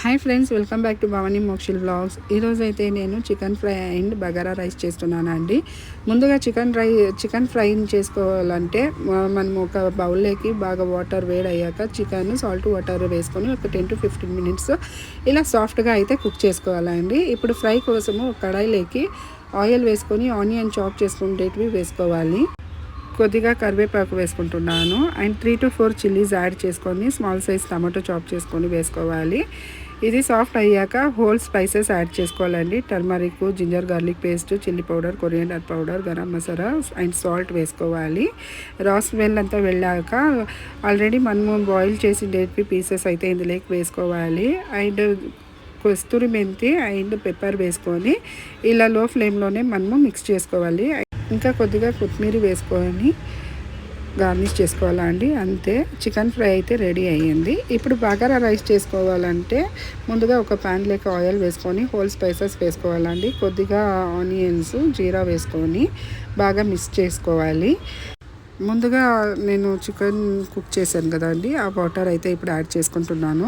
Hi friends, welcome back to Bhavani Mokshil vlogs. ఈరోజు అయితే నేను chicken fry and bagara rice చేస్తున్నానండి. ముందుగా చికెన్ ఫ్రైని చేసుకోవాలంటే మనం ఒక బౌల్లోకి బాగా వాటర్ వేడయ్యాక చికెన్ సాల్ట్ వాటర్ వేసుకొని ఒక 10 to 15 మినిట్స్ ఇలా సాఫ్ట్గా అయితే కుక్ చేసుకోవాలండి. ఇప్పుడు ఫ్రై కోసము ఒక కడాయిలోకి ఆయిల్ వేసుకొని ఆనియన్ చాప్ చేసుకునేటివి వేసుకోవాలి. కొద్దిగా కరివేపాకు వేసుకుంటున్నాను అండ్ 3 to 4 చిల్లీస్ యాడ్ చేసుకొని స్మాల్ సైజ్ టమాటో చాప్ చేసుకొని వేసుకోవాలి. ఇది సాఫ్ట్ అయ్యాక హోల్ స్పైసెస్ యాడ్ చేసుకోవాలండి. Turmeric, ginger garlic paste, chilli powder, coriander powder, garam masala and salt వేసుకోవాలి. రా స్మెల్ అంతా వెళ్ళాక ఆల్రెడీ మనము బాయిల్ చేసి డేట్వి పీసెస్ అయితే ఇందులోకి వేసుకోవాలి. అండ్ కస్తూరి మెంతి అండ్ పెప్పర్ వేసుకొని ఇలా లో ఫ్లేమ్లోనే మనము మిక్స్ చేసుకోవాలి. ఇంకా కొద్దిగా కొత్తిమీర వేసుకొని గార్నిష్ చేసుకోవాలండి. అంతే, చికెన్ ఫ్రై అయితే రెడీ అయ్యింది. ఇప్పుడు బగారా రైస్ చేసుకోవాలంటే ముందుగా ఒక ప్యాన్లోకి ఆయిల్ వేసుకొని హోల్ స్పైసెస్ వేసుకోవాలండి. కొద్దిగా ఆనియన్స్, జీరా వేసుకొని బాగా మిక్స్ చేసుకోవాలి. ముందుగా నేను చికెన్ కుక్ చేశాను కదండి, ఆ వాటర్ అయితే ఇప్పుడు యాడ్ చేసుకుంటున్నాను.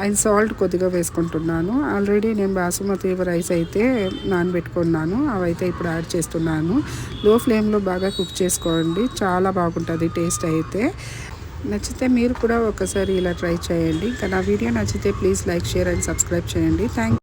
అండ్ సాల్ట్ కొద్దిగా వేసుకుంటున్నాను. ఆల్రెడీ నేను బాసుమతి రైస్ అయితే నానబెట్టుకున్నాను, అవైతే ఇప్పుడు యాడ్ చేస్తున్నాను. లో ఫ్లేమ్లో బాగా కుక్ చేసుకోండి, చాలా బాగుంటుంది టేస్ట్ అయితే. నచ్చితే మీరు కూడా ఒకసారి ఇలా ట్రై చేయండి. ఇంకా నా వీడియో నచ్చితే please like, share and subscribe చేయండి. థ్యాంక్